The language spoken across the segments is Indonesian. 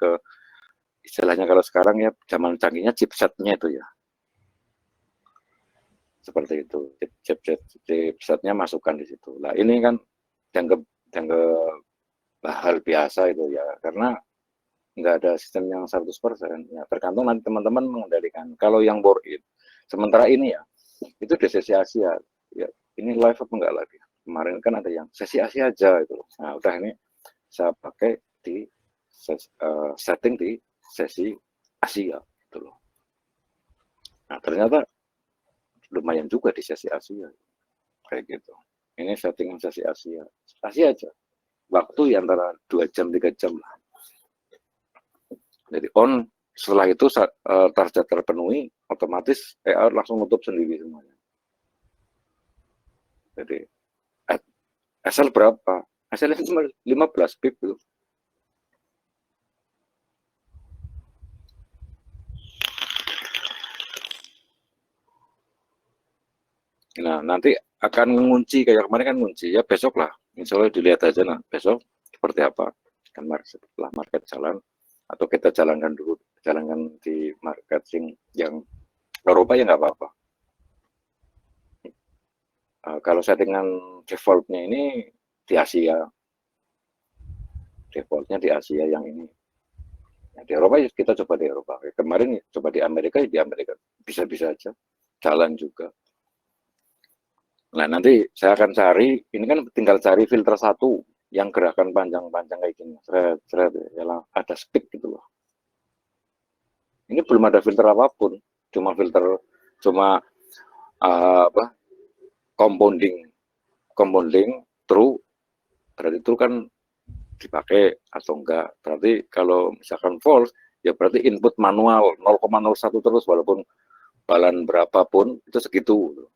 ke istilahnya kalau sekarang ya zaman canggihnya chipsetnya itu ya. Seperti itu. Chipsetnya masukkan di situ. Nah, ini kan dianggap hal biasa itu ya, karena nggak ada sistem yang 100%. Ya, tergantung nanti teman-teman mengendalikan. Kalau yang bore in, sementara ini ya, itu di sesi Asia. Ya, ini live apa enggak lagi? Kemarin kan ada yang sesi Asia aja itu. Nah, udah ini saya pakai di setting di sesi Asia gitu loh. Nah, ternyata lumayan juga di sesi Asia kayak gitu. Ini setting sesi Asia aja, waktu ya antara 2 jam 3 jam lah. Jadi on, setelah itu target terpenuhi, otomatis langsung nutup sendiri semuanya. Jadi SL berapa? SL cuma 15 pip itu. Nah, nanti akan mengunci kayak kemarin kan ngunci ya, besok lah. Insya Allah dilihat aja nah, besok seperti apa. Kan setelah market jalan, atau kita jalankan dulu, jalankan di marketing yang Eropa ya nggak apa-apa. Kalau settingan defaultnya ini di Asia, defaultnya di Asia yang ini. Nah, di Eropa kita coba di Eropa. Kemarin coba di Amerika, ya di Amerika bisa-bisa aja jalan juga. Nah, nanti saya akan cari, ini kan tinggal cari filter satu yang gerakan panjang-panjang kayak gini. Seret, ya ada speed gitu loh. Ini belum ada filter apapun, cuma apa? Compounding true, berarti itu kan dipakai atau enggak. Berarti kalau misalkan false, ya berarti input manual 0,01 terus, walaupun balan berapapun itu segitu.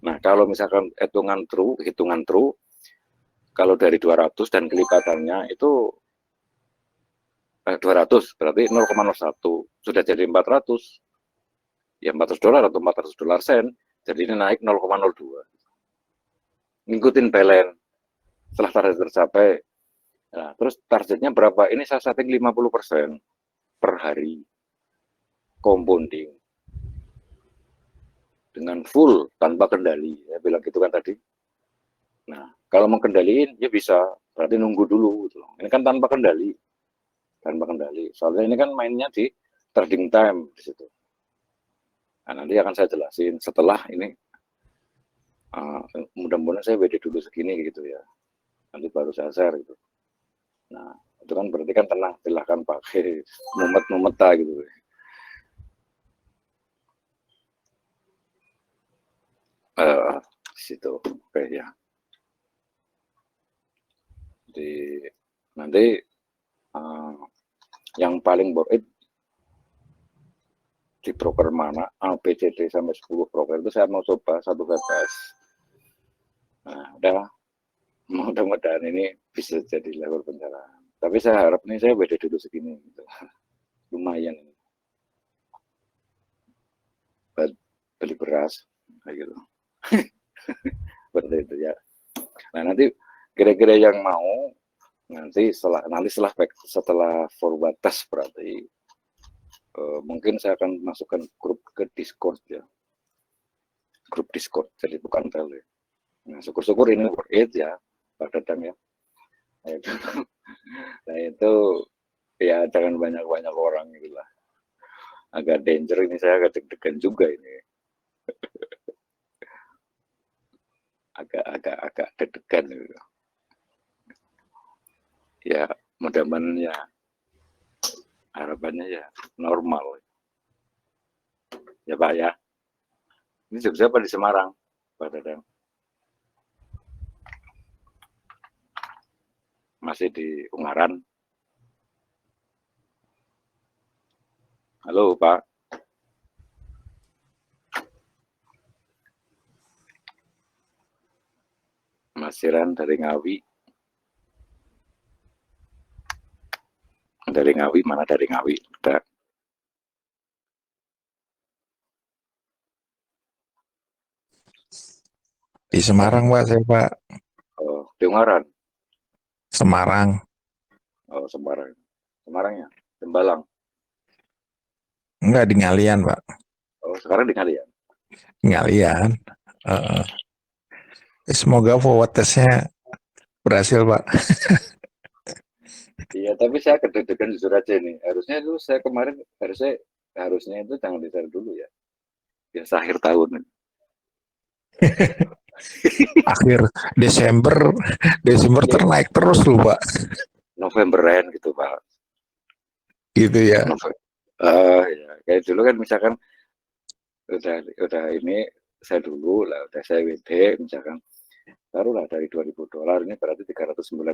Nah, kalau misalkan hitungan true, kalau dari 200 dan kelipatannya itu 200 berarti 0,01 sudah jadi 400, ya 400 dolar atau 400 dolar sen, jadi ini naik 0,02. Ngikutin balance setelah target tercapai. Nah, terus targetnya berapa? Ini saya setting 50% per hari compounding dengan full tanpa kendali. Ya bilang gitu kan tadi. Nah, kalau mau kendaliin ya bisa, berarti nunggu dulu gitu. Ini kan tanpa kendali. Soalnya ini kan mainnya di trading time di situ. Nah, nanti akan saya jelasin setelah ini. Mudah-mudahan saya WD dulu segini gitu ya. Nanti baru saya share gitu. Nah, itu kan berarti kan tenang, silahkan pakai mumet-mumet gitu. Situ, oke ya. Nanti yang paling bore di broker mana, BCD sampai 10 broker itu saya mau coba satu VPS. Nah, mudah-mudahan ini bisa jadi level pencerahan. Tapi saya harap nih saya WD dulu segini gitu. Lumayan ini. Beli beras kayak gitu. Seperti itu ya. Nah, nanti kira-kira yang mau nanti setelah forward test berarti mungkin saya akan masukkan grup ke Discord ya. Grup Discord, jadi bukan tele. Nah, syukur-syukur ini worth it ya, Pak Dadang ya. Nah itu ya jangan banyak-banyak orang gitu lah. Agak danger ini, saya agak deg-degan juga ini. agak deg-degan gitu. Ya mudah-mudahan ya harapannya ya normal ya Pak ya. Ini Jogja apa di Semarang Pak Dadang? Masih di Ungaran? Halo Pak. Mas Siran dari Ngawi. Dari Ngawi, mana dari Ngawi? Udah. Di Semarang, Pak, saya, Pak. Oh, di Ungaran? Semarang. Oh, Semarang. Semarang ya? Tembalang. Enggak di Ngalian, Pak. Oh, sekarang di Ngalian. Ngalian. Eh, semoga forward testnya berhasil, Pak. Iya, tapi saya kedeg-degan jujur aja nih. Harusnya itu saya kemarin harusnya itu jangan di-share dulu ya. Biasa akhir tahun. Akhir Desember, Desember Ya, ternaik terus loh, Pak. Novemberan gitu, Pak. Gitu ya. November. Ya. Kayak dulu kan misalkan udah ini saya dulu lah, udah saya WD misalkan. Taruhlah dari $2.000 ini berarti 395.000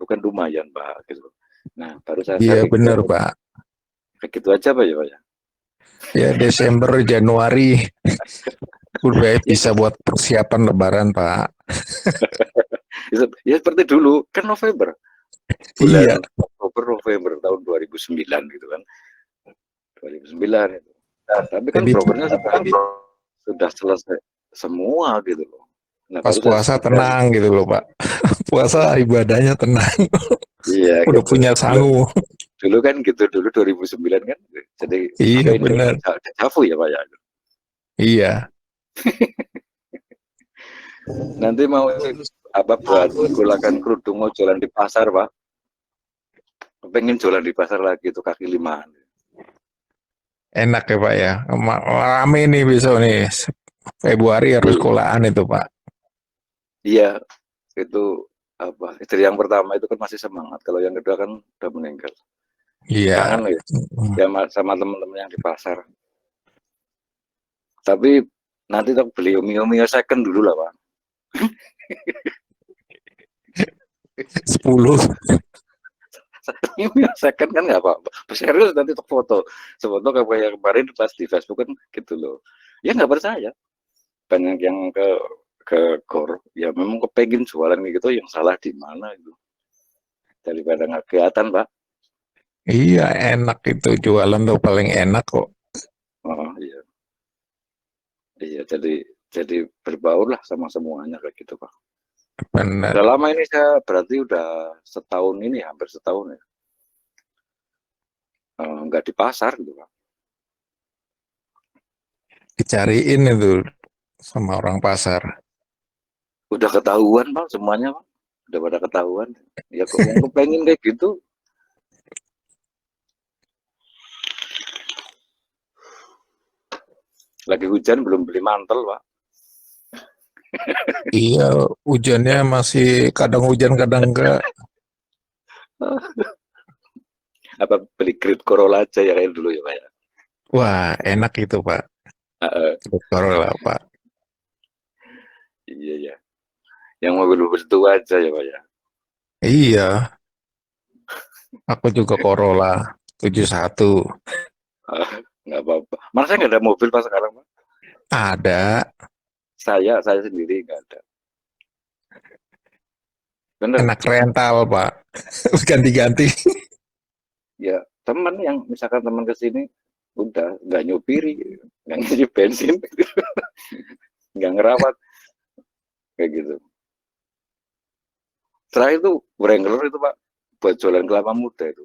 kan lumayan, Pak, gitu. Nah, baru saya Iya share benar, Pak. kayak gitu aja, Pak, ya, Pak, ya. Ya Desember, Januari udah Ya, bisa buat persiapan Lebaran, Pak. ya seperti dulu kan November, bulan Iya, Oktober November tahun 2009 gitu kan, 2009 itu. Tapi kan jadi brokernya sudah selesai semua gitu loh. Nah, pas baru saya puasa share. tenang gitu loh, Pak. Puasa ibadahnya tenang, Iya udah gitu. punya Dulu, sangu. dulu kan gitu, dulu 2009 kan, jadi apa Iya ini benar. dejavu ya, Pak, ya. Iya. Nanti mau apa buat gulakan kerudung mau jualan di pasar, Pak. Pengen jualan di pasar lagi tuh kaki lima. Enak ya Pak ya. Rame nih besok nih. Februari harus sekolahan itu Pak. Iya, itu apa? Istri yang pertama itu kan masih semangat. Kalau yang kedua kan udah meninggal. Iya. Kangen ya, ya sama teman-teman yang di pasar. Tapi nanti tak beli Mio second dulu lah, Pak. 10. Mio second kan nggak apa-apa. Serius nanti tak foto. Sefoto kayak yang kemarin pas di Facebook kan gitu loh. Ya nggak percaya. Banyak yang ke core. Ya memang kepengen jualan gitu, yang salah di mana itu. Daripada nggak kelihatan, Pak. Iya enak itu jualan tuh paling enak kok. Oh iya, iya jadi berbaur lah sama semuanya kayak gitu, Pak. Benar. Udah lama ini saya berarti udah setahun ini, hampir setahun ya. Nggak di pasar gitu, Pak. Dicariin itu sama orang pasar. Udah ketahuan, Pak, semuanya, Pak. Udah pada ketahuan. Ya kok kepengen kayak gitu. Lagi hujan belum beli mantel, Pak. Iya hujannya masih kadang hujan kadang enggak. Apa beli Great Corolla aja ya kayak dulu ya, Pak, ya. Wah enak itu Pak. Betul lah Pak. Iya ya. Yang mobil-mobil tua aja ya, Pak, ya. Iya. Aku juga Corolla 71. Nggak apa-apa. Mana saya nggak ada mobil, Pak, sekarang, Pak. Ada. Saya sendiri nggak ada. Bener. Enak rental Pak. Ganti-ganti. Ya teman yang misalkan teman kesini udah nggak nyupiri, nggak ngisi bensin, nggak ngerawat kayak gitu. Terakhir itu Wrangler itu, Pak, buat jualan kelapa muda itu.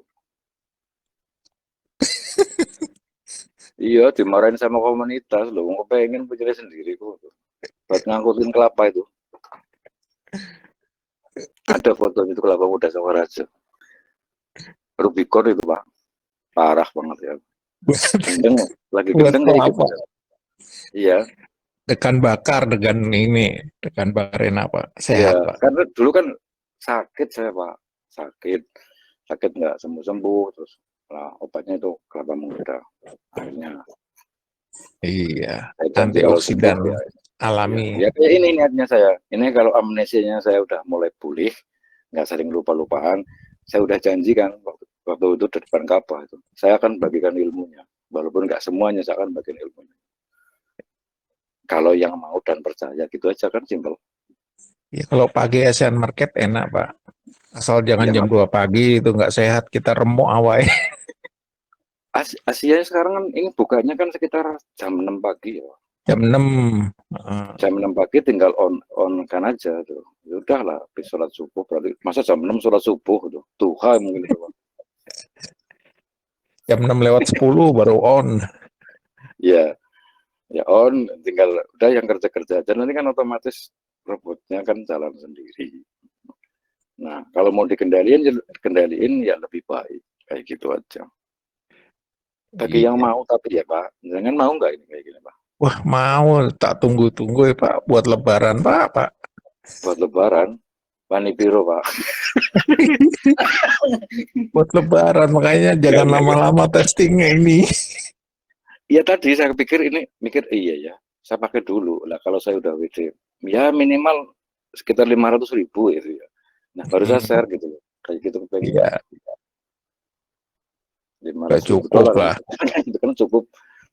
Iya, dimarahin sama komunitas loh, mau pengen punya sendiri kok. Buat ngangkutin kelapa itu. Ada fotonya itu kelapa muda sama Raja. Rubicon itu, Pak, parah banget ya. Gendeng, lagi Buat gendeng kayak gitu. apa? Iya, Degan bakar, degan ini, degan bakarin apa? iya. Sehat Pak. Karena dulu kan sakit saya, Pak, sakit nggak sembuh-sembuh, terus nah, obatnya itu kelapa muda. Akhirnya Iya. saya janji kalau sembuh Antioksidan ya. Iya, alami. ya kayak ini niatnya saya. Ini kalau amnesianya saya udah mulai pulih, nggak sering lupa-lupaan, saya udah janjikan waktu itu di depan Ka'bah itu, saya akan bagikan ilmunya. Walaupun nggak semuanya, saya akan bagikan ilmunya. Kalau yang mau dan percaya gitu aja kan simpel. Ya, kalau pagi Asian Market enak Pak. Asal jangan Yang jam 2 pagi itu nggak sehat. Kita remuk awai. Asia sekarang kan ini bukanya kan sekitar jam 6 pagi ya. Jam 6. Jam 6 pagi tinggal on kan aja tuh. Ya udahlah, habis sholat subuh berarti masa jam 6 sholat subuh tuh. Duha mungkin itu, Pak. jam 6:10 baru on. Ya, ya on, tinggal udah yang kerja-kerja aja. Nanti kan otomatis robotnya kan jalan sendiri. Nah, kalau mau kendaliin ya lebih baik. Kayak gitu aja. Bagi yang Iya. mau, tapi ya Pak, jangan mau nggak ini kayak gini Pak? Wah, mau tak tunggu-tunggu ya Pak buat lebaran Pak. Buat lebaran, Pani Biro Pak. Buat lebaran makanya jangan Enggak. lama-lama testingnya ini. Iya tadi saya pikir ini, mikir iya ya, saya pakai dulu. Lah kalau saya udah WD, ya minimal sekitar 500.000 itu ya. Nah baru saya Hmm, share gitu loh, kayak gitu kepengennya. iya, lima udah ratus ribu cukup dolar lah. itu kan cukup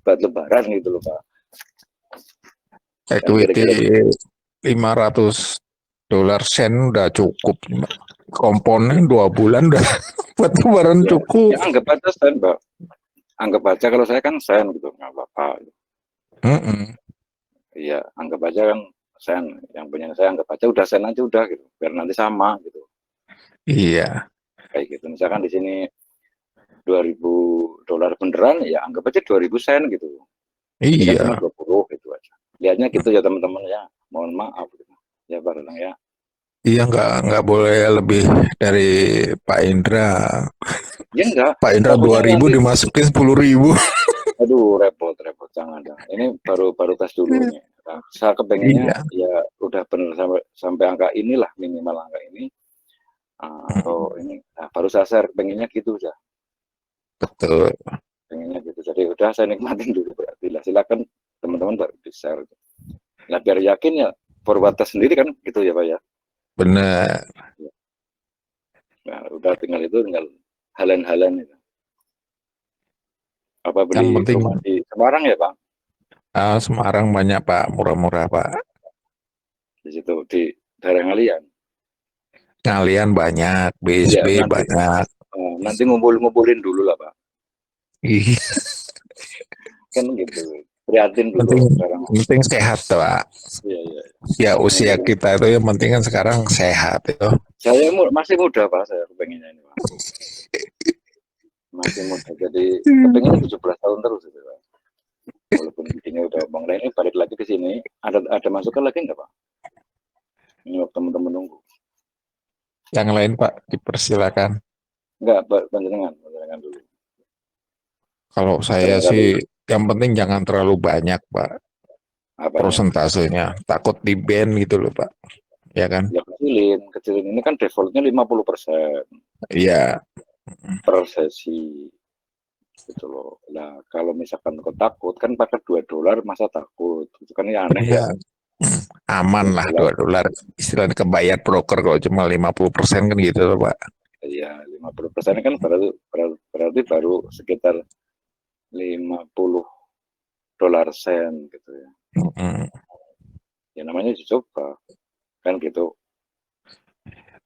buat lebaran gitu loh Pak. Kan Equity kira-kira 500 dolar sen udah cukup. Komponen 2 bulan udah buat lebaran ya, cukup. ya anggap aja sen Pak. Anggap aja kalau saya kan sen gitu, nggak apa-apa. Mm-mm. Iya, anggap aja kan sen. Yang punya saya anggap aja udah sen aja udah gitu. Biar nanti sama gitu. Iya, Kayak gitu. Misalkan di sini 2.000 dolar beneran, ya anggap aja 2.000 sen gitu. Ini kan cuma iya, 20 gitu aja. Lihatnya gitu ya teman-teman ya. Mohon maaf gitu. Ya bareng ya. iya nggak boleh lebih dari Pak Indra. Ya enggak, Pak Indra dua takutnya ribu nanti dimasukin 10.000. aduh repot jangan jangan. Ini baru tes dulu nih. Nah, saya kepengennya Iya, ya udah bener sampai angka inilah minimal angka ini atau mm, ini nah, baru saya share pengennya gitu ya. betul. Pengennya gitu. Jadi udah saya nikmatin dulu berarti lah. Silakan teman-teman baru di share. Nah biar yakin ya forward test sendiri kan gitu ya Pak ya. Benar. Nah, udah tinggal halan-halan itu. Apa Yang beli penting rumah di Semarang ya Pak? Semarang banyak Pak, murah-murah Pak. Di situ di daerah Ngalian. Ngalian banyak, Ya BSB nanti banyak. nanti ngumpulin dulu lah Pak. Ih, Kan gitu. Prihatin penting dulu sekarang. penting sehat Pak. Iya iya. Ya usia Ngumpulin. kita itu yang penting kan sekarang sehat itu. Saya masih muda Pak, saya kepengennya ini Pak. Masih muda. Jadi kepengennya 17 tahun terus itu Pak. Walaupun ini udah bang ini balik lagi ke sini. Ada masukan lagi nggak Pak? Ini waktu teman-teman nunggu. Yang lain Pak, dipersilakan. Enggak, panjenengan dulu. Kalau saya Barangkali sih yang penting jangan terlalu banyak Pak apanya? prosentasenya. Takut di ban gitu loh Pak. Ya kan? Ya kecilin. Ini kan defaultnya 50% Iya, per sesi gitu loh. Nah, kalau misalkan kau takut kan pakai 2 dolar masa takut. Itu kan ya aneh ya. iya. Aman 2 lah dolar 2 dolar. Istilahnya kebayar broker kalau cuma 50% kan gitu loh Pak. ya 50% kan berarti baru sekitar 50 dolar sen gitu ya. Mm, Ya namanya dicoba kan gitu.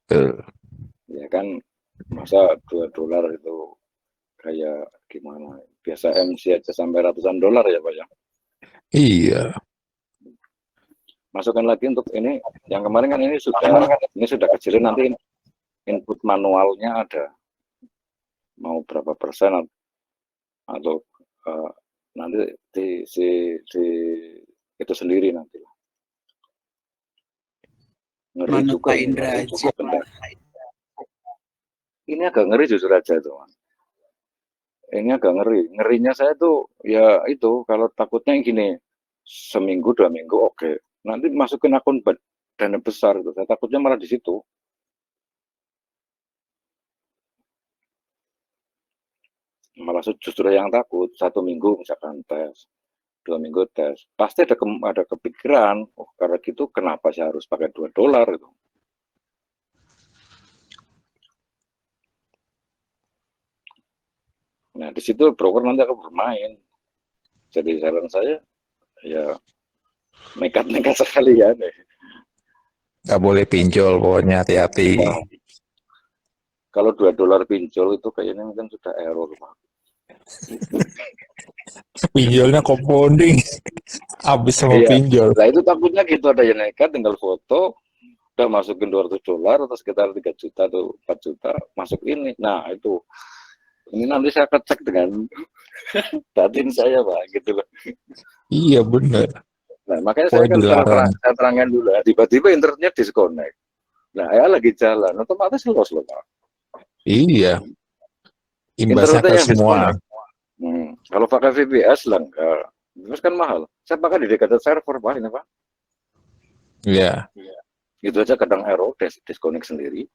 betul. Ya kan masa 2 dolar itu kayak gimana? Biasa MC aja sampai ratusan dolar ya Pak ya. Iya. Masukkan lagi untuk ini yang kemarin kan ini sudah kecilin nanti input manualnya ada mau berapa persen atau uh, nanti di itu sendiri nanti ngeri Manut juga Pak ini Indra Pak. aja. Ini agak ngeri jujur aja tuh ini agak ngerinya saya tuh ya itu kalau takutnya gini seminggu 2 minggu oke nanti masukin akun dana besar itu saya takutnya malah di situ malah justru yang takut 1 minggu misalkan tes 2 minggu tes pasti ada kepikiran oh karena gitu kenapa saya harus pakai 2 dolar itu nah di situ broker nanti akan bermain jadi saran saya ya nekat-nekat sekali ya deh. Nggak boleh pinjol pokoknya hati-hati. Nah, kalau 2 dolar pinjol itu kayaknya mungkin sudah error Pak. Pinjolnya compounding. Habis sama Iya, pinjol. nah itu takutnya gitu ada yang nekat tinggal foto udah masukin 200 dolar atau sekitar 3 juta atau 4 juta masuk ini nah itu Ini nanti saya cek dengan batin saya Pak, gitu loh. Iya bener. Nah, makanya saya Pokoknya kan dilarang. saya terangkan dulu, tiba-tiba internetnya disconnect. Nah, saya lagi jalan, otomatis los loh Pak. Iya, imbasnya Internetnya ke yang semua. disconnect. Kalau pakai VPS lah enggak. Terus kan mahal. Saya pakai di dekat server Pak, ini Pak. Iya. Itu aja kadang error, disconnect sendiri.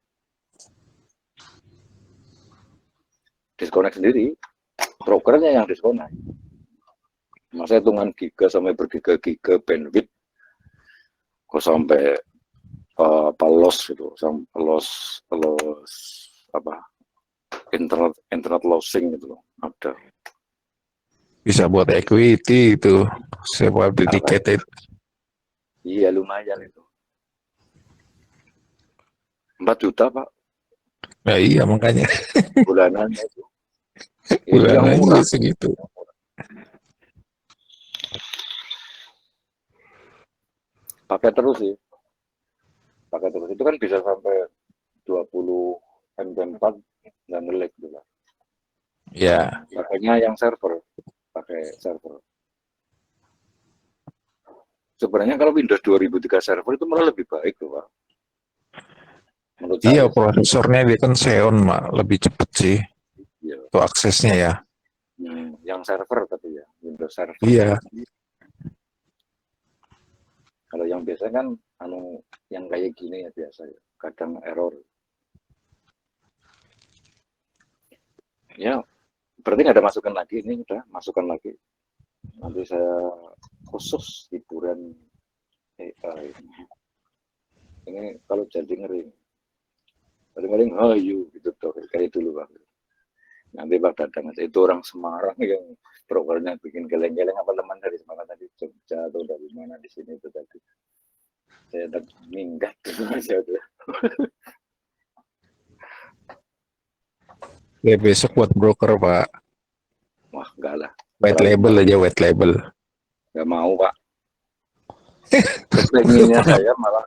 Disconnect sendiri. Brokernya yang disconnect. Masa hitungan giga sampai bergiga-giga bandwidth kok sampai apa loss gitu, sampai loss apa internet losing gitu loh, ada. Bisa buat equity itu. Sebuah dedicated. Iya lumayan itu. 4 juta Pak Nah iya makanya. bulanannya itu. Itu yang Bulanannya juga murah. segitu. Pakai terus sih. Pakai terus. Itu kan bisa sampai 20 MP4 dan ngelag gitu lah. Ya. Pakainya yang server. Pakai server. Sebenarnya kalau Windows 2003 server itu malah lebih baik tuh Pak. Menurut Iya, saya. prosesornya dia kan Xeon, Mak. Lebih cepet sih. Iya. Itu aksesnya ya. Yang server tapi ya, Windows server. Iya. Kalau yang biasa kan yang kayak gini ya biasa ya, kadang error. Ya, berarti nggak ada masukan lagi, ini udah masukan lagi. Nanti saya khusus hiburan AI. Ini kalau jadi ngeri. Paling-paling hayu gitu tuh kayak dulu Pak. Nanti Pak datang itu orang Semarang yang prokernya bikin geleng-geleng apa teman dari Semarang tadi Jogja atau dari mana di sini itu tadi. Saya udah minggat aja udah. Ya besok buat broker, Pak. Wah, enggak lah. White label aja, white label. Enggak mau, Pak. Kepenginnya saya malah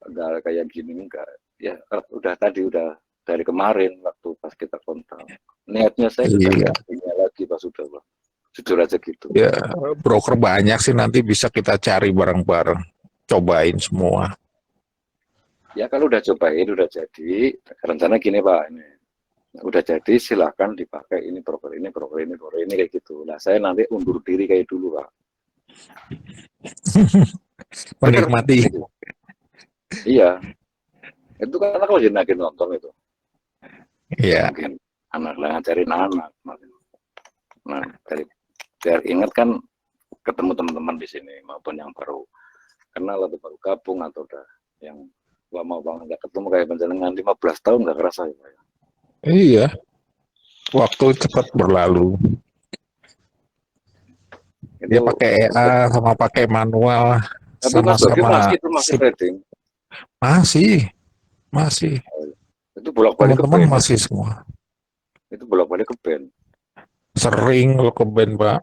enggak kayak gini enggak. Ya, udah dari kemarin waktu pas kita kontak. Niatnya saya sudah Iya. punya lagi Pak sudah, Pak. Jujur aja gitu. Ya, broker banyak sih, nanti bisa kita cari bareng-bareng. Cobain semua. Ya kalau udah cobain, udah jadi, rencana gini Pak, ini udah jadi silakan dipakai ini broker ini kayak gitu. Nah saya nanti undur diri kayak dulu Pak. Bener. Menikmati. Iya. Itu kan anak lagi lagi nonton itu. Iya. Mungkin anak lah ngajarin anak. Nah, biar ingat kan ketemu teman-teman di sini maupun yang baru kenal atau baru gabung atau udah yang lama banget nggak ketemu kayak panjenengan 15 tahun nggak kerasa ya Pak. Iya. Waktu cepat berlalu. Itu Dia pakai EA sama pakai manual tapi Mas Dogi sama-sama masih itu masih trading. masih. Itu bolak-balik ke Teman-teman band. masih semua. Itu bolak-balik ke band. Sering lo ke band, Pak.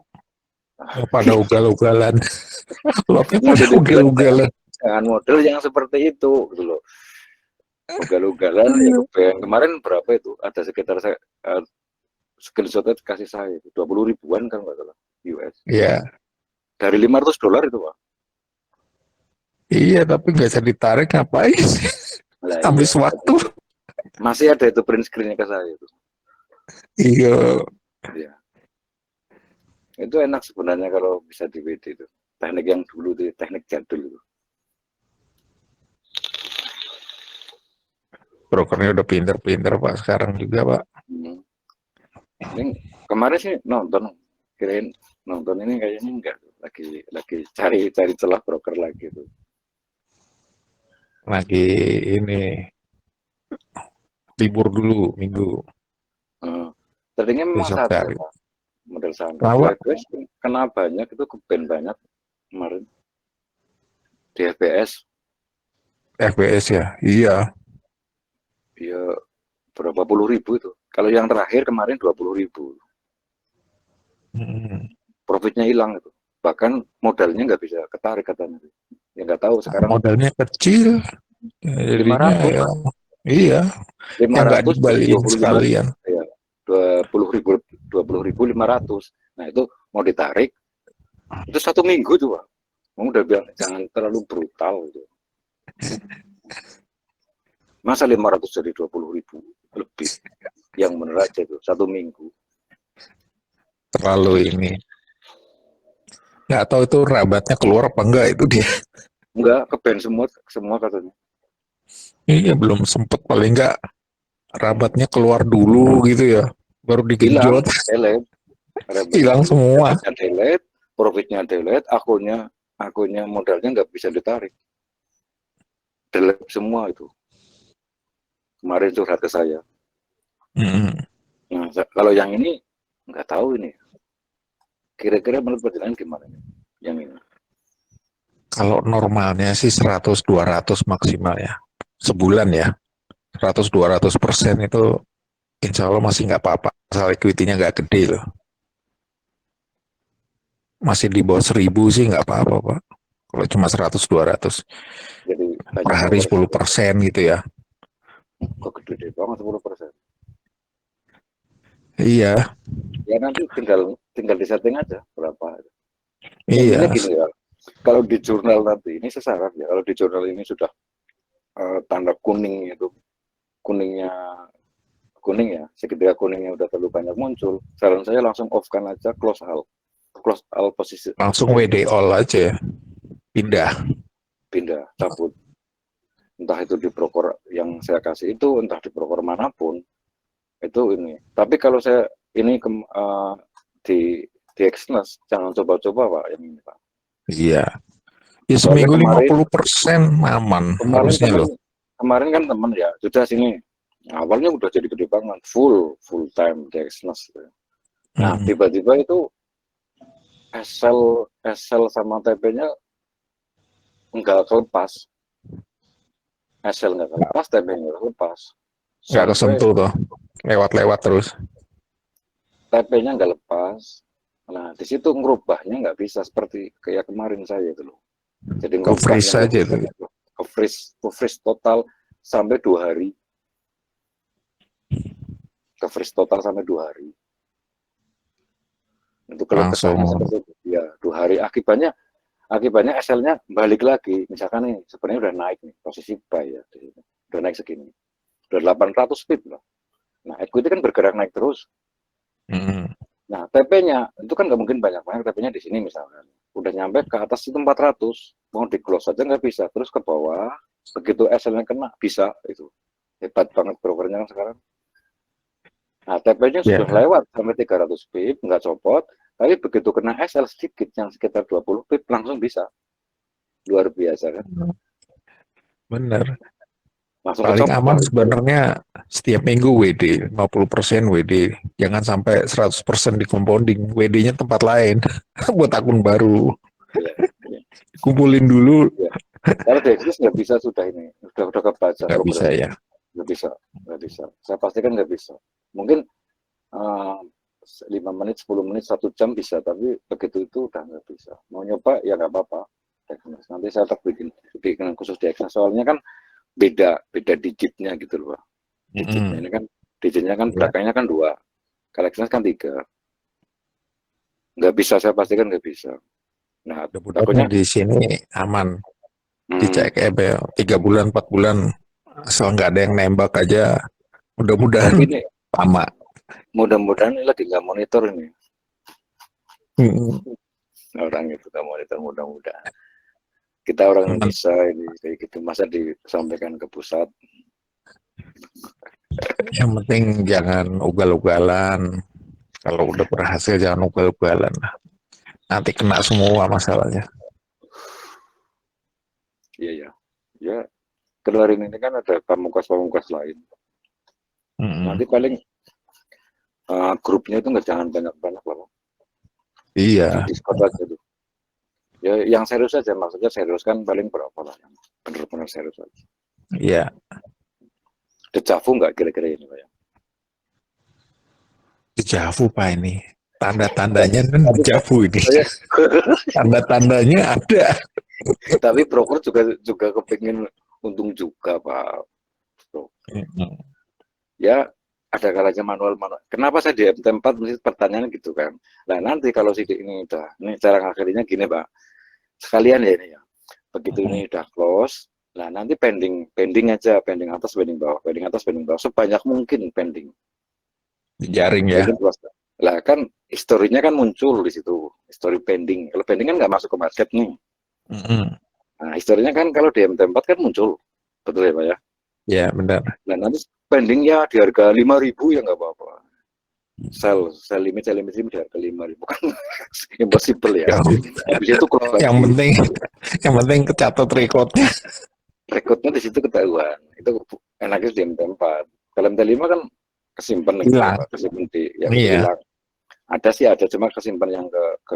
Pada ugal-ugalan. Lotnya Mau pada jadi ugal-ugalan. dengan model yang seperti itu gitu loh. Ugal-ugalan ya ke band. Kemarin berapa itu? Ada sekitar saya screenshotnya kasih saya 20 ribuan kan nggak salah US. Iya. Dari $500 itu Pak. Iya, tapi nggak bisa ditarik ngapain? Lah, Habis iya. waktu. Masih ada itu print screennya ke saya itu. Iya. Iya. Itu enak sebenarnya kalau bisa di WD itu. Teknik yang dulu itu, teknik jadul itu. Brokernya udah pinter-pinter, Pak. Sekarang juga, Pak. Ini kemarin sih nonton, kirain nonton ini kayaknya enggak. Lagi cari celah broker lagi tuh. Lagi ini libur dulu minggu. Tadinya memang Besok satu cari. Pak, model satu. Kenapa? Kena banyak itu ke band banyak kemarin di FPS. FBS ya? Iya. Ya berapa puluh ribu itu. Kalau yang terakhir kemarin 20 ribu. Profitnya hilang itu. Bahkan modalnya nggak bisa ketarik katanya. Ya nggak tahu sekarang. Modalnya kecil. Jadinya 500 ya. Iya. Yang nggak 500 jadi dibalikin 25. sekalian. Ya, 20.000, 20.500. Nah itu mau ditarik, itu 1 minggu tuh Pak. Udah bilang jangan terlalu brutal gitu. Masa 500 jadi 20.000 lebih, yang bener aja tuh 1 minggu. Terlalu ini. Nggak tahu itu rabatnya keluar apa enggak itu dia. Enggak, ke band semua katanya. Iya belum sempet paling enggak rabatnya keluar dulu gitu ya. Baru Hilang, digenjot, delete, hilang semua. rabatnya delete, profitnya delete, akunnya modalnya nggak bisa ditarik. Delete semua itu. Kemarin curhat ke saya. Nah, kalau yang ini nggak tahu ini. Kira-kira menurut perjalanan gimana nih? Yang ini. Kalau normalnya sih 100-200 maksimal ya. Sebulan ya. 100-200% itu insya Allah masih nggak apa-apa. Asal equity-nya nggak gede loh. Masih di bawah 1.000 sih nggak apa-apa Pak. Kalau cuma 100-200 Jadi per banyak hari followers. 10% gitu ya. Kok gede banget 10%. Iya, Ya nanti tinggal disetting aja berapa. Intinya iya. gini ya. Kalau di jurnal nanti ini sesaran ya. Kalau di jurnal ini sudah tanda kuning itu kuningnya kuning ya, seketika kuningnya udah terlalu banyak muncul, saran saya langsung off kan aja, close all posisi, Langsung WD all aja ya. Pindah. pindah, cabut. Entah itu di broker yang saya kasih itu, entah di broker manapun, itu ini. Tapi kalau saya ini di di Exness, jangan coba-coba Pak yang ini Pak. Iya. Ya Soalnya seminggu 50% aman kemarin harusnya loh. kemarin kan temen ya, sudah sini. Awalnya udah jadi gede banget, full time di Exness. Nah, Hmm. tiba-tiba itu SL sama TP-nya nggak kelepas, SL nggak kelepas, TP nggak kelepas, Nggak sampai kesentuh tuh. Lewat-lewat terus. TP-nya nggak lepas. Nah, di situ ngerubahnya nggak bisa seperti kayak kemarin saya itu loh. Jadi Ke ngerubah freeze yang aja tuh. ke freeze total sampai 2 hari, ke freeze total sampai 2 hari. Itu kalau Langsung. kesahnya seperti itu, ya 2 hari. Akibatnya SL-nya balik lagi. Misalkan nih, sebenarnya udah naik nih, posisi buy ya, udah naik segini, udah 800 pip lah. Nah, equity kan bergerak naik terus. Hmm. Nah, TP-nya itu kan nggak mungkin banyak-banyak, TP-nya di sini misalkan. Udah nyampe ke atas itu 400, mau di close aja nggak bisa. Terus ke bawah, begitu SL-nya kena, bisa itu. Hebat banget brokernya kan sekarang. Nah, TP-nya Ya, sudah lewat sampai 300 pip, nggak copot. Tapi begitu kena SL sedikit, yang sekitar 20 pip, langsung bisa. Luar biasa kan. bener. Langsung Paling kecopot. aman sebenarnya setiap minggu WD, 50% WD. Jangan sampai 100% di compounding. WD-nya tempat lain. Buat akun baru. Ya, ya, Kumpulin dulu. ya. Kalau Dexis nggak bisa sudah ini, udah kebaca Nggak bisa programnya. ya. Nggak bisa. Saya pastikan nggak bisa. Mungkin uh, 5 menit, 10 menit, 1 jam bisa, tapi begitu itu udah nggak bisa. Mau nyoba ya nggak apa-apa. Nanti saya tak bikin khusus di Exness. Soalnya kan beda digitnya gitu loh. Digitnya ini kan, digitnya kan Ya. belakangnya kan 2, kalau Exness kan 3. Nggak bisa, saya pastikan nggak bisa. Nah, Mudah-mudahan takutnya di sini aman. hmm, Dicek ya, 3 bulan, 4 bulan. Asal nggak ada yang nembak aja. Mudah-mudahan tapi ini lama. mudah-mudahan ini lagi nggak monitor ini. Hmm. Orang itu nggak monitor, mudah-mudahan. Kita orang Indonesia ini kayak gitu, masa disampaikan ke pusat. Yang penting jangan ugal-ugalan. Kalau udah berhasil jangan ugal-ugalan. Nanti kena semua masalahnya. Iya ya, ya keluarin ini kan ada pamungkas-pamungkas lain. Hmm. Nanti paling grupnya itu nggak jangan banyak-banyak lah. Di Iya, Discord aja tuh. Ya yang serius aja, maksudnya serius kan paling berapa lah yang benar-benar serius aja. iya. Dejavu nggak kira-kira ini Pak ya? Dejavu Pak ini. Tanda-tandanya kan Tapi dejavu ini. saya Tanda-tandanya ada. tapi broker juga kepingin untung juga Pak. So, Hmm. ya ada kalanya manual. Kenapa saya di MT4 mesti pertanyaannya gitu kan. Nah nanti kalau sidik ini udah, ini cara ngakhirinya gini Pak, sekalian ya ini ya. Begitu ini udah close, nah nanti pending aja, pending atas, pending bawah, pending atas, pending bawah, sebanyak mungkin pending. Jaring ya. Pending plus. Lah kan historinya kan muncul di situ, history pending. Kalau pending kan nggak masuk ke market nih. Nah historinya kan kalau di MT4 kan muncul, betul ya Pak ya? Ya benar. Nah nanti pendingnya di harga 5.000 ya nggak apa-apa. Sell limit di harga 5.000 kan impossible ya. Yang, Habis itu kalau yang lagi penting yang penting kecatat rekodnya. rekodnya di situ ketahuan. Itu enaknya di MT4. Kalau MT5 kan kesimpan gitu ya Hilang. Pak, kesimpan di ya itu Iya. hilang. Ada sih ada cuma kesimpan yang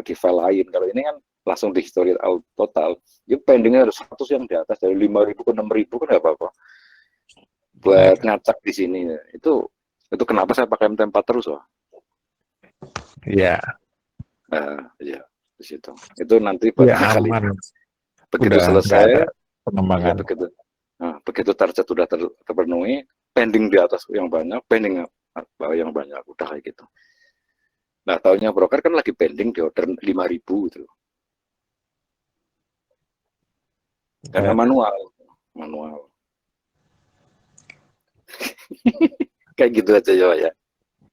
di file lain. Kalau ini kan langsung di history out total. Itu pendingnya harus 100 yang di atas dari 5.000 ke 6.000 kan nggak apa-apa. Buat Benar. ngacak di sini itu kenapa saya pakai MT4 terus Wah. Iya. Ya di situ. Itu nanti buat Ya ngakali. aman. Begitu Udah nggak ada selesai, ya pengembangan. begitu target sudah terpenuhi, pending di atas yang banyak, pending bawah yang banyak, udah kayak gitu. Nah, tahunya broker kan lagi pending di order 5.000 gitu. Karena Ya. manual. Kayak gitu aja ya.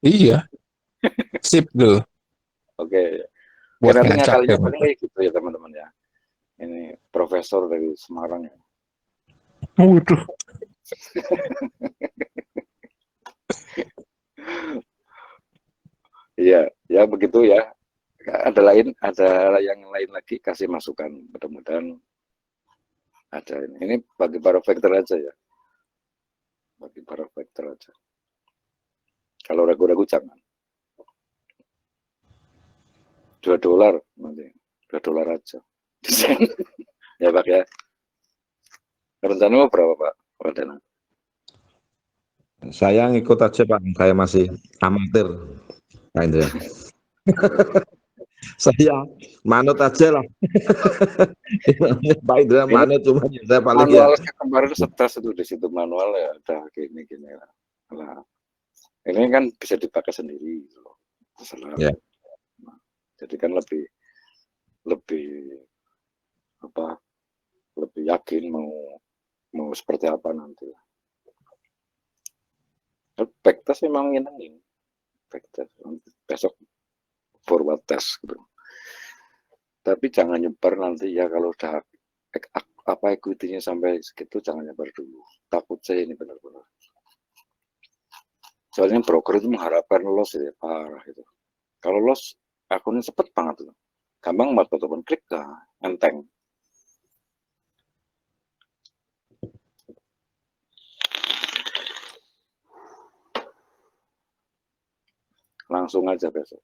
Iya. Sip dulu. Oke. Buat Nanti ngacak ngakalinya ya. paling kayak gitu ya teman-teman ya. Ini profesor dari Semarang ya. Waduh. Iya, ya begitu ya. Ada yang lain lagi kasih masukan. Mudah-mudahan ada ini. Ini bagi para factor aja ya. Bagi para factor aja. Kalau ragu-ragu jangan. $2 nanti. $2 aja. Ya Pak ya. Rencana berapa Pak? Perdana. Saya ngikut aja Pak, saya masih amatir Pak Indra. Saya manut aja lah. Pak Indra Ini manut cuma saya paling ya. manualnya kemarin stres itu di situ manual ya udah gini lah. Nah, ini kan bisa dipakai sendiri gitu loh. Ya. Nah, jadi kan lebih lebih apa lebih yakin mau seperti apa nanti. Backtest memang nyenengin. Backtest besok forward test gitu. Tapi jangan nyebar nanti ya kalau udah apa equity-nya sampai segitu jangan nyebar dulu. Takut saya ini benar-benar. Soalnya broker itu mengharapkan loss ya parah itu. Kalau loss akunnya cepet banget tuh. Gampang banget teman klik lah, enteng. Langsung aja besok.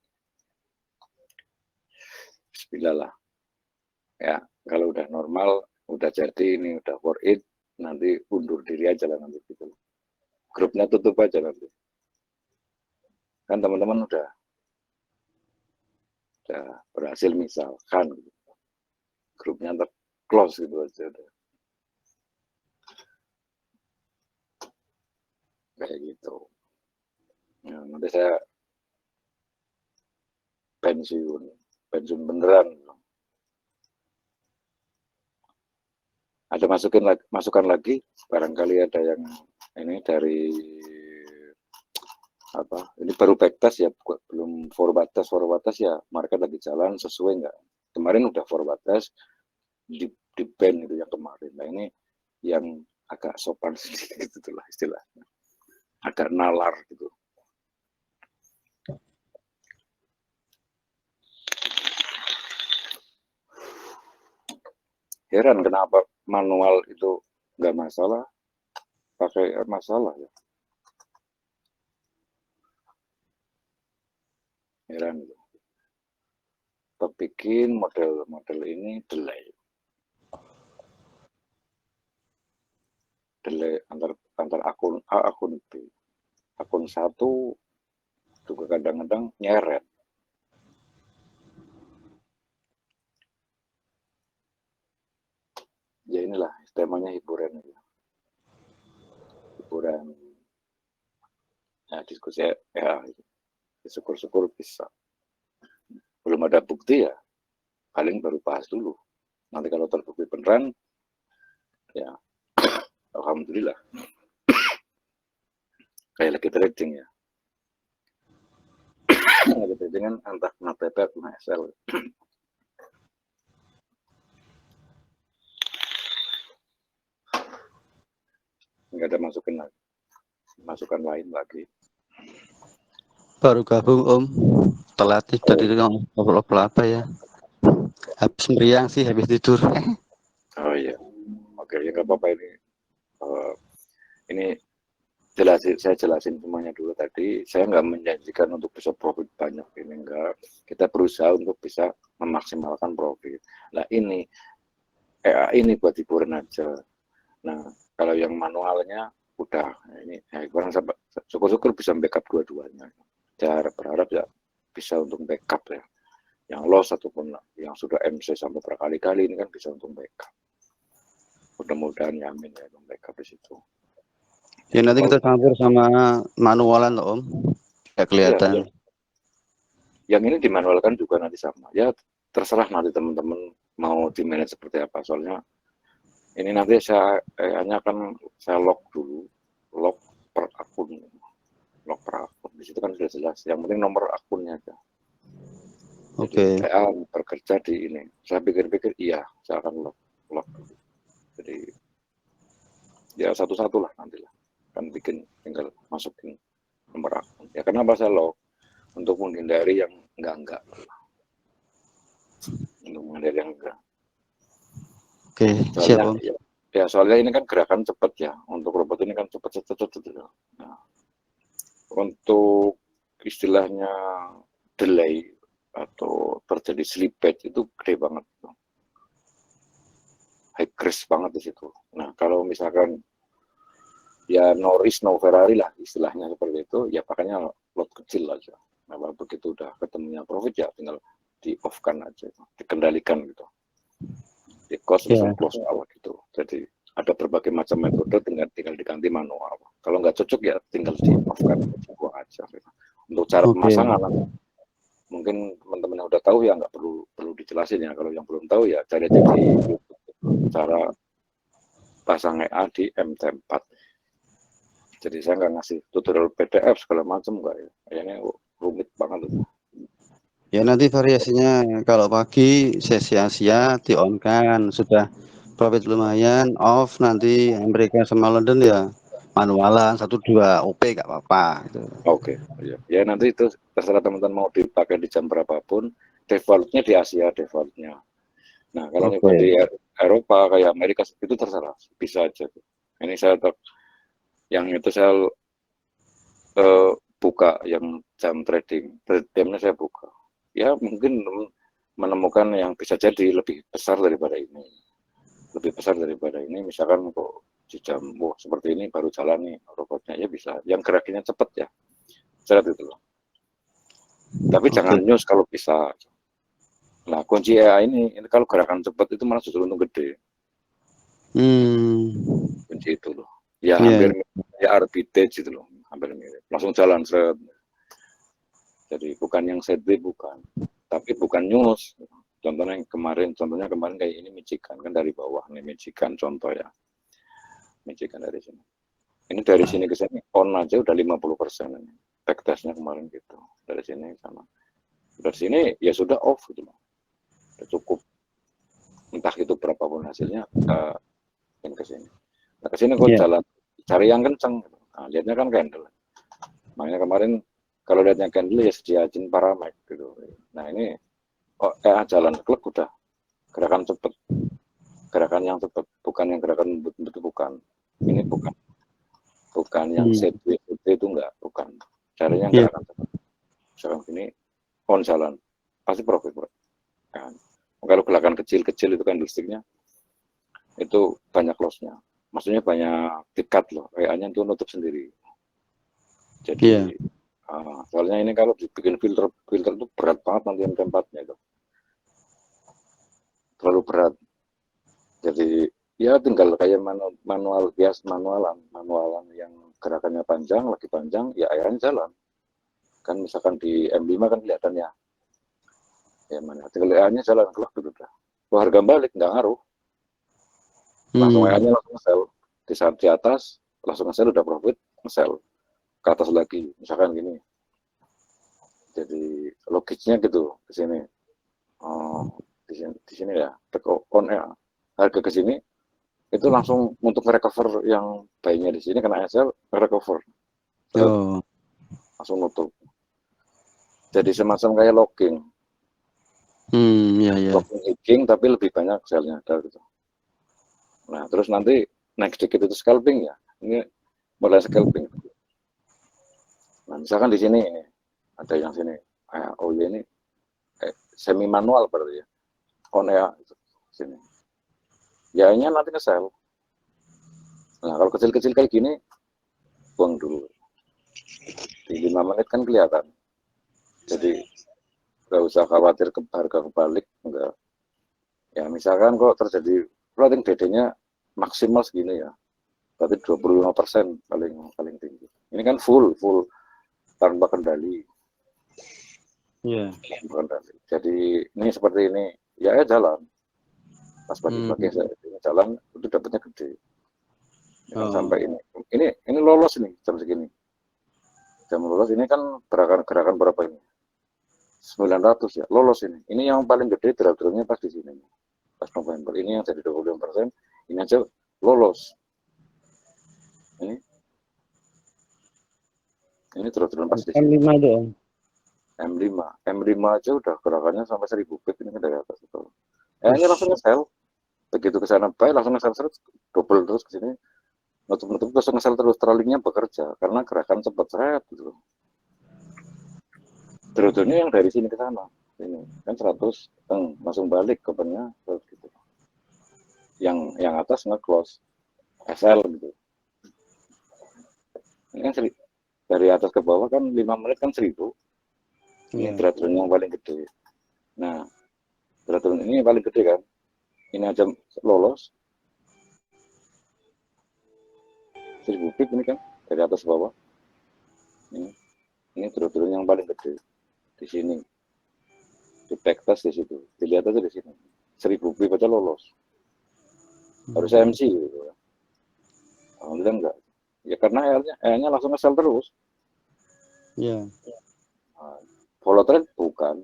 Bismillah lah. Ya, kalau udah normal, udah jadi ini udah for it, nanti undur diri aja lah nanti gitu. Grupnya tutup aja nanti. Kan teman-teman udah berhasil misalkan gitu. Grupnya close gitu aja udah. Kayak gitu. Ya, nanti saya pensiun beneran. Ada masukan lagi, barangkali ada yang ini dari apa? Ini baru backtest ya, belum forward test ya. Market lagi jalan sesuai nggak? Kemarin udah forward test di band itu yang kemarin. Nah ini yang agak sopan sedikit itulah istilahnya, agak nalar gitu. Heran kenapa manual itu nggak masalah, pakai masalah ya. Heran gitu. Kita bikin model ini delay antar akun A akun B. Akun satu juga kadang-kadang nyeret. Ya inilah temanya hiburan. Hiburan Nah, diskusi ya, syukur-syukur bisa. Belum ada bukti ya, paling baru bahas dulu. Nanti kalau terbukti beneran, ya alhamdulillah. Kayak lagi trading ya. Lagi trading kan entah kena PP atau kena SL. Nggak ada masukan lain lagi. Baru gabung Om, telat tadi ngobrol apa ya? Habis meriang sih, habis tidur. Oh iya, oke ya nggak apa-apa ini. Ini saya jelasin semuanya dulu tadi. Saya nggak menjanjikan untuk bisa profit banyak, ini enggak. Kita berusaha untuk bisa memaksimalkan profit. Nah ini buat hiburan aja. Nah kalau yang manualnya udah ini kurang syukur-syukur bisa backup dua-duanya. Saya berharap ya bisa untuk backup ya. Yang loss ataupun yang sudah MC sampai berkali-kali ini kan bisa untuk backup. Mudah-mudahan ya amin ya untuk backup di situ. Ya nanti kita campur sama manualan loh Om, nggak kelihatan. Ya. Yang ini dimanualkan juga nanti sama. Ya terserah nanti teman-teman mau di manage seperti apa. Soalnya ini nanti saya hanya akan saya lock dulu, lock per akun. Di situ kan sudah jelas. Yang penting nomor akunnya aja. Oke. Saya bekerja di ini. Saya pikir-pikir iya, saya akan lock. Jadi ya satu-satu lah nantilah. Kan tinggal masukin nomor akun. Ya kenapa saya lock? Untuk menghindari yang enggak. Untuk menghindari yang enggak. Oke, siap Om. Ya soalnya ini kan gerakan cepat ya. Untuk robot ini kan cepat. Nah, untuk istilahnya delay atau terjadi slippage itu gede banget. High risk banget di situ. Nah kalau misalkan ya no risk no Ferrari lah istilahnya seperti itu, ya makanya lot kecil aja. Nah begitu udah ketemunya profit ya tinggal di off kan aja, dikendalikan gitu. Di close close out gitu. Jadi ada berbagai macam metode tinggal diganti manual. Kalau nggak cocok ya tinggal di off kan aja. Gitu. Untuk cara pemasangan mungkin teman-teman yang udah tahu ya nggak perlu dijelasin ya. Kalau yang belum tahu ya cari aja di YouTube cara pasang EA di MT4. Jadi saya nggak ngasih tutorial PDF segala macam nggak ya. Kayaknya rumit banget itu. Ya nanti variasinya kalau pagi sesi-Asia di on kan sudah profit lumayan, off nanti Amerika sama London ya manualan 1-2 OP nggak apa-apa gitu. Oke. Ya nanti itu terserah teman-teman mau dipakai di jam berapapun, defaultnya di Asia defaultnya. Nah kalau di Eropa kayak Amerika itu terserah, bisa aja. Ini saya yang itu saya buka yang jam trading, jamnya saya buka. Ya mungkin menemukan yang bisa jadi lebih besar daripada ini. Lebih besar daripada ini, misalkan kok di jam seperti ini baru jalan nih robotnya, ya bisa. Yang gerakannya cepat ya, cepat itu loh. Tapi jangan news kalau bisa. Nah kunci EA ini kalau gerakan cepat itu malah justru untung gede. Kunci itu loh. Ya hampir ya arbitrage gitu loh, hampir mirip. Langsung jalan seret. Jadi bukan yang setback bukan, tapi bukan news. Contohnya kemarin kayak ini Michigan kan dari bawah nih Michigan contoh ya. Michigan dari sini. Ini dari sini ke sini on aja udah 50% ini. Backtestnya kemarin gitu. Dari sini sama. Dari sini ya sudah off gitu loh. Udah cukup. Entah itu berapapun hasilnya ke sini. Nah ke sini kok jalan cari yang kenceng. Nah, lihatnya kan candle. Makanya kemarin kalau lihatnya candle ya sediain parameter gitu. Nah ini jalan klik udah gerakan cepet, gerakan yang cepet, bukan yang gerakan betul bukan. Ini bukan yang setback itu enggak, bukan. Caranya gerakan cepet. Misalkan ini on jalan, pasti profit bro. Kan. Kalau gerakan kecil-kecil itu candlesticknya itu banyak lossnya. Maksudnya banyak tikat loh, kayaknya itu nutup sendiri. Jadi soalnya ini kalau dibikin filter itu berat banget nanti yang tempatnya itu. Terlalu berat. Jadi ya tinggal kayak manualan yang gerakannya panjang, lagi panjang, ya airnya jalan. Kan misalkan di M5 kan kelihatannya, ya mana, tinggal airnya jalan, kelak gitu dah. Kalau harga balik, nggak ngaruh, langsung airnya langsung nge-sell. Di saat di atas, langsung nge-sell, udah profit, nge-sell. Ke atas lagi, misalkan gini. Jadi logisnya gitu, ke sini. Di sini ya, take on ya, harga ke sini, itu langsung untuk recover yang bayinya di sini kena SL, recover. Oh. Langsung nutup. Jadi semacam kayak logging. Ya, ya. Logging hedging tapi lebih banyak selnya ada gitu. Nah, terus nanti next dikit itu scalping ya. Ini mulai scalping. Nah, misalkan di sini ini ada yang sini. Oh ya ini semi manual berarti ya. On ya sini. Ya ini nanti nge-sell. Nah, kalau kecil-kecil kayak gini buang dulu. Di 5 menit kan kelihatan. Jadi nggak usah khawatir ke harga kebalik, enggak. Ya misalkan kok terjadi floating DD-nya maksimal segini ya, berarti 25% paling tinggi. Ini kan full tanpa kendali. Iya. Kendali. Jadi ini seperti ini, ya jalan. Pas pagi-pagi saya jalan itu dapatnya gede. Kan sampai ini lolos nih jam segini. Jam lolos ini kan gerakan berapa ini? 900 ya, lolos ini. Ini yang paling gede drop-dropnya pas di sini. Pas November ini yang jadi 25%, ini aja lolos. Ini drop-drop pas di sini. M5 itu, Om. M5 aja udah gerakannya sampai 1000 pip ini kan dari atas itu. Ini langsung nge-sell. Begitu ke sana buy langsung nge-sell double terus ke sini. Nutup-nutup terus nge-sell terus, trailingnya bekerja karena gerakan cepat seret gitu. Drop-dropnya yang dari sini ke sana. Ini kan 100 langsung balik kapannya gitu. Yang atas nge-close SL gitu. Ini kan dari atas ke bawah kan 5 menit kan 1000. Ini drop-drop yang paling gede. Nah, drop-drop ini paling gede kan. Ini aja lolos. 1000 pip ini kan dari atas ke bawah. Ini drop-drop yang paling gede di sini. Di backtest di situ. Dilihat aja di sini. 1000 pip aja lolos. Harus MC gitu ya. Alhamdulillah enggak. Ya karena airnya langsung nge-sell terus. Iya. Follow trend bukan.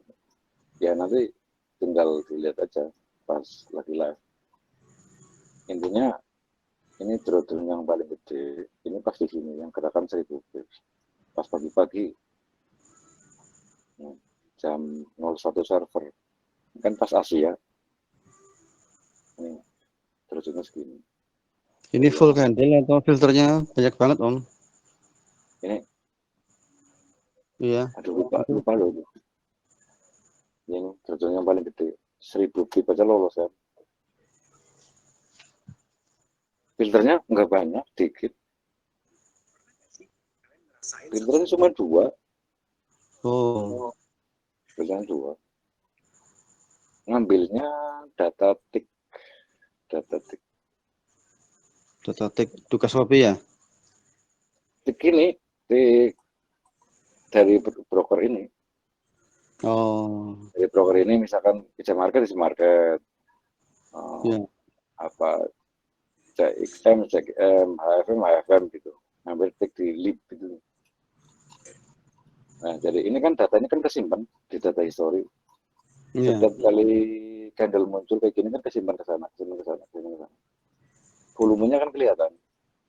Ya nanti tinggal dilihat aja pas lagi live. Intinya ini drop-drop yang paling gede. Ini pas di sini yang gerakan 1000 pip. Pas pagi-pagi jam 01 server. Kan pas Asia. Ini drop-dropnya segini. Ini full candle atau filternya banyak banget, Om? Ini. Iya. Aduh lupa loh. Ini drop-drop yang paling gede. 1000 pip aja lolos ya. Filternya nggak banyak, dikit. Filternya cuma 2. Oh. Filternya 2. Ngambilnya data tick. Data tick tugas Shopee ya? Tick ini dari broker ini. Oh. Dari broker ini misalkan IC Market, apa CXM, HFM gitu. Ngambil tick di lip gitu. Nah, jadi ini kan data ini kan kesimpan di data history. Setiap kali candle muncul kayak gini kan kesimpan ke sana. Volumenya kan kelihatan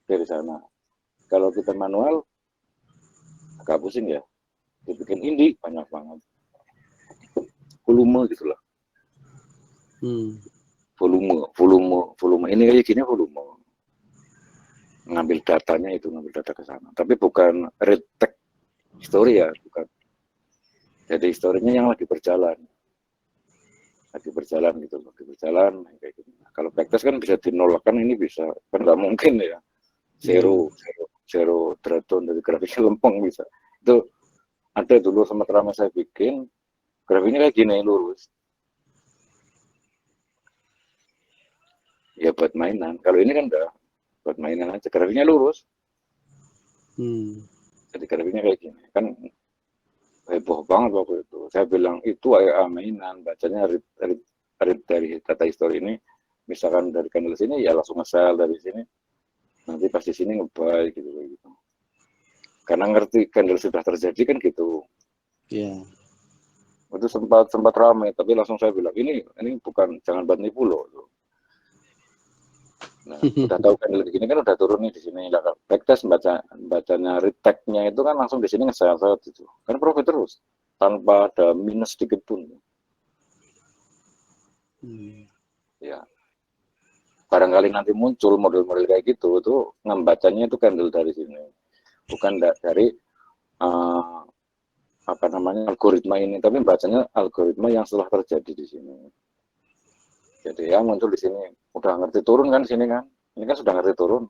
dari sana. Kalau kita manual agak pusing ya. Dibikin indie banyak banget. Volume gitu lah. Volume. Ini kayak gini volume. Ngambil datanya itu, ngambil data ke sana. Tapi bukan retake history ya, bukan. Jadi historinya yang lagi berjalan kayak gitu. Kalau backtest kan bisa dinolkan, ini bisa kan nggak mungkin ya. Zero drawdown dari grafiknya lempeng bisa. Itu ada dulu sempat ramai saya bikin grafiknya kayak gini lurus. Ya buat mainan. Kalau ini kan enggak buat mainan aja, grafiknya lurus. Jadi grafiknya kayak gini kan, heboh banget waktu itu. Saya bilang itu EA mainan, bacanya read dari data history ini, misalkan dari candle sini ya langsung nge-sell dari sini, nanti pas di sini nge-buy gitu gitu. Karena ngerti candle sudah terjadi kan gitu. Iya. Itu sempat ramai, tapi langsung saya bilang ini bukan, jangan buat nipu loh. Nah, udah tahu candle begini kan udah turun nih di sini. Backtest bacanya retake-nya itu kan langsung di sini nge-sell gitu. Kan profit terus tanpa ada minus sedikit pun. Ya. Barangkali nanti muncul model-model kayak gitu tuh ngembacanya itu candle dari sini. Bukan dari apa namanya algoritma ini, tapi bacanya algoritma yang setelah terjadi di sini. Jadi ya muncul di sini, udah ngerti turun kan di sini kan, ini kan sudah ngerti turun.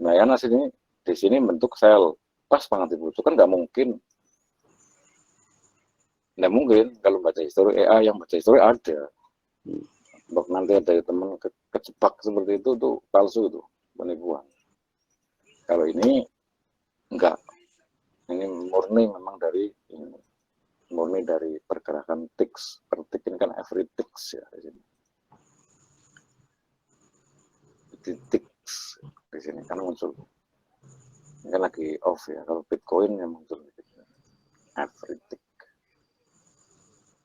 Nah ya nasi ini di sini bentuk sel, pas banget itu kan nggak mungkin kalau baca histori yang baca histori ada. Bak nanti ada teman kejebak seperti itu tuh palsu itu, penipuan. Kalau ini enggak, ini murni memang dari ini. Murni dari pergerakan ticks, per tick ini kan every ticks ya di sini. Di ticks di sini kan muncul. Ini kan lagi off ya, kalau Bitcoin yang muncul di sini. Every tick.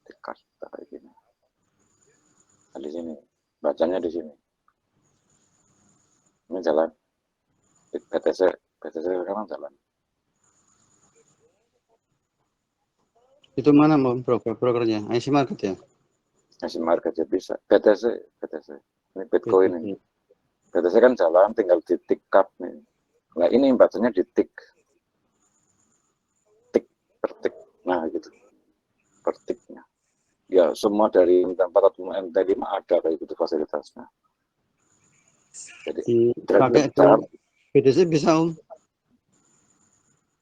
Tick kayak gini. Nah, di sini, bacanya di sini. Ini jalan. BTC sekarang jalan. Itu mana mau brokernya? IC Market ya? IC Market ya bisa. BTC. Ini Bitcoin ini. BTC kan jalan, tinggal di tick up nih. Nah ini bacanya di tick. Tick per tick. Nah gitu. Per ticknya. Ya semua dari 405 MT5 ada kayak gitu fasilitasnya. Jadi pakai BTC bisa Om?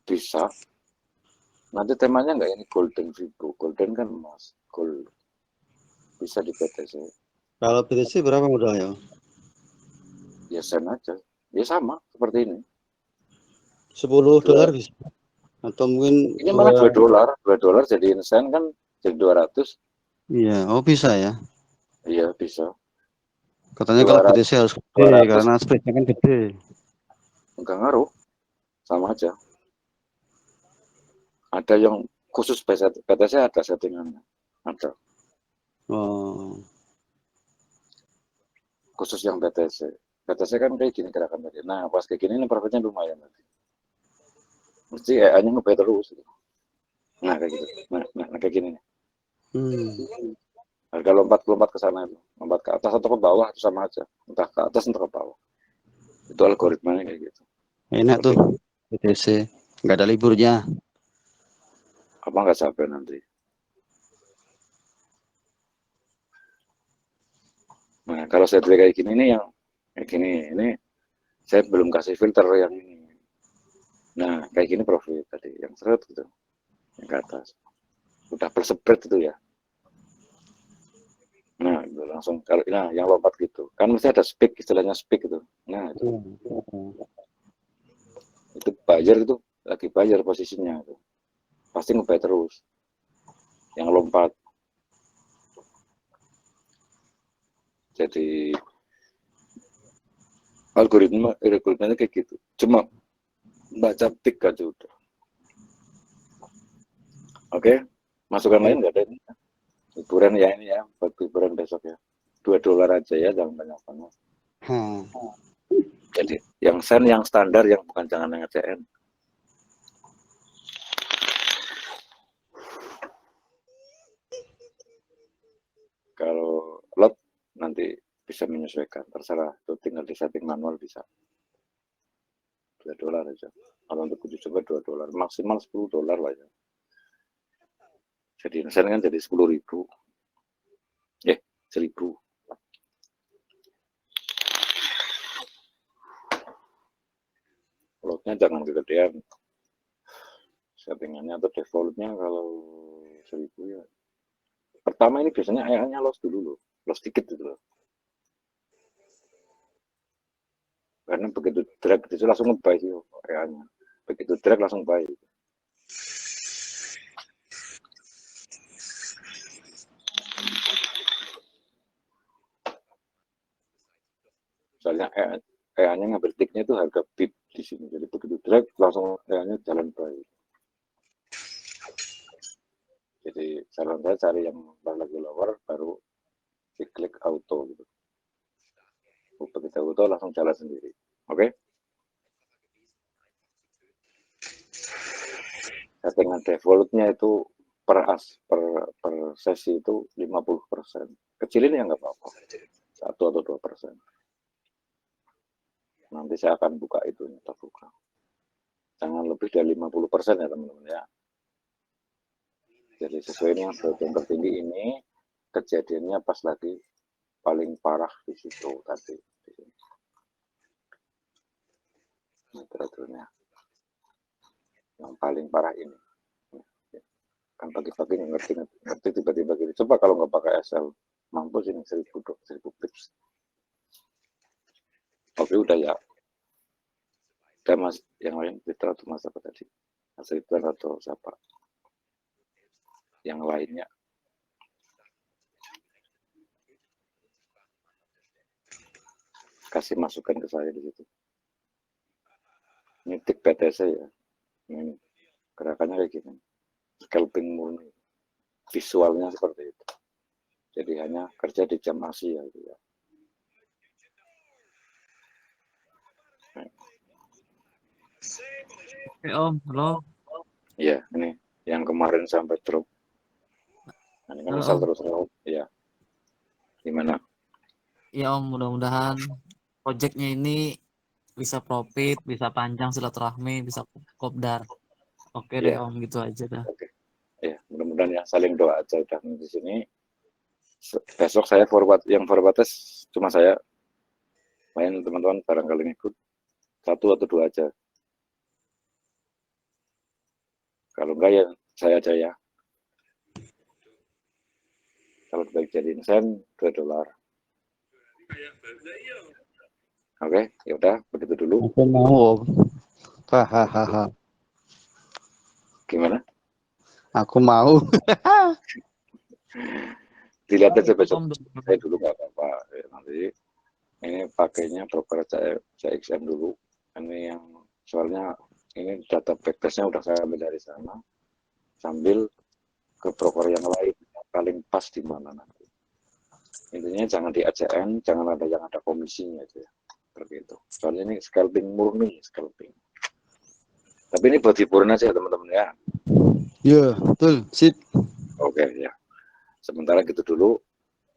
Bisa. Nanti temanya nggak ini golden ribu, golden kan emas, gold bisa di BTC. Kalau BTC berapa modalnya? Ya sen aja, ya sama seperti ini. $10 bisa? Atau mungkin Ini malah $2 jadi sen kan jadi 200. Iya, oh bisa ya. Iya bisa. Katanya kalau 200, BTC harus gede 200 karena spreadnya kan gede. enggak ngaruh, sama aja. Ada yang khusus BTC ada settingannya, ada. Oh. Khusus yang BTC. BTC kan kayak gini gerakan tadi. Nah pas kayak gini ini profitnya lumayan nanti. Mesti EA-nya nge-buy terus. Nah kayak gitu. Nah kayak gini nih. Harga lompat ke sana itu, lompat ke atas atau ke bawah itu sama aja, entah ke atas entah ke bawah. Itu algoritmanya kayak gitu. Enak tuh BTC, nggak ada liburnya. Apa nggak capek nanti? Nah kalau saya kayak gini nih yang kayak gini, ini saya belum kasih filter yang ini. Nah kayak gini profit tadi, yang seret gitu, yang ke atas, udah bersepret itu ya. Nah itu langsung kalau yang lompat gitu, kan mesti ada speak, istilahnya speak itu. Nah itu buyer itu lagi buyer posisinya itu, pasti nge-buy terus. Yang lompat. Jadi algoritmanya kayak gitu. Cuma baca tick aja udah. Oke, masukan lain nggak ada ini? Hiburan ya ini ya, buat hiburan besok ya. $2 aja ya, jangan banyak-banyak. Jadi yang sen yang standar, yang bukan jangan yang ECN. Kalau lot nanti bisa menyesuaikan, terserah. Itu tinggal di setting manual bisa. $2 aja. Kalau untuk uji coba $2, maksimal $10 lah ya. Jadi sen kan jadi 10.000. 1.000. Lotnya jangan kegedean. Settingannya atau defaultnya kalau 1.000 ya. Pertama ini biasanya ayahnya loss dulu loh. Loss dikit gitu loh. Karena begitu drag itu langsung nge-buy sih ayahnya. begitu drag langsung buy. Soalnya EA-nya ngambil tiknya itu harga bid di sini, jadi begitu drag langsung EA-nya jalan buy. Jadi saran saya cari yang lagi lower baru diklik auto gitu. Begitu auto langsung jalan sendiri. Oke? Settingan defaultnya itu per sesi itu 50%. Kecilin ya nggak apa-apa. 1 atau 2%. Nanti saya akan buka itu, terbuka. Jangan lebih dari 50% ya teman-teman ya. Jadi sesuai dengan yang tertinggi ini, kejadiannya pas lagi paling parah di situ tadi. Ini teraturnya. Yang paling parah ini. Kan pagi-pagi ngerti tiba-tiba gini. Coba kalau nggak pakai SL, mampus ini 1000 pips. Oke udah ya. Udah mas, yang lain literatur mas apa tadi? Mas Ridwan atau siapa? Yang lainnya. Kasih masukan ke saya di situ. Ini tik PTC ya. Ini gerakannya kayak gini. Scalping murni. Visualnya seperti itu. Jadi hanya kerja di jam Asia gitu ya. Oke Om, halo. Iya, ini yang kemarin sampai drop. Nah, ini kan Halo misal Om. terus drop. Iya. Gimana? Ya Om, mudah-mudahan projectnya ini bisa profit, bisa panjang silaturahmi, bisa kopdar. Oke deh Iya. Om, gitu aja dah. Oke. Ya, mudah-mudahan ya saling doa aja udah di sini. Besok saya forward test cuma saya. Main teman-teman barangkali ngikut 1 atau 2 aja. Kalau enggak ya saya aja ya. Kalau baik jadiin sen $2. Oke, ya udah begitu dulu. Aku mau. Hahaha. Gimana? Aku mau. Dilihat aja besok. Om, Saya dulu nggak apa-apa. Ya, nanti ini pakainya broker CXM dulu. Ini yang soalnya ini data backtestnya udah saya ambil dari sana. Sambil ke broker yang lain yang paling pas di mana nanti. Intinya jangan di ACN, jangan ada yang ada komisinya aja. Seperti itu. Soalnya ini scalping murni, scalping. Tapi ini buat hiburan aja teman-teman ya. Ya, betul. Sip. Oke ya. Sementara gitu dulu.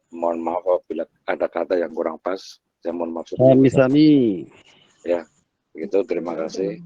Mohon maaf apabila ada kata yang kurang pas. Saya mohon maaf. Sami-sami. Ya, begitu. Terima kasih.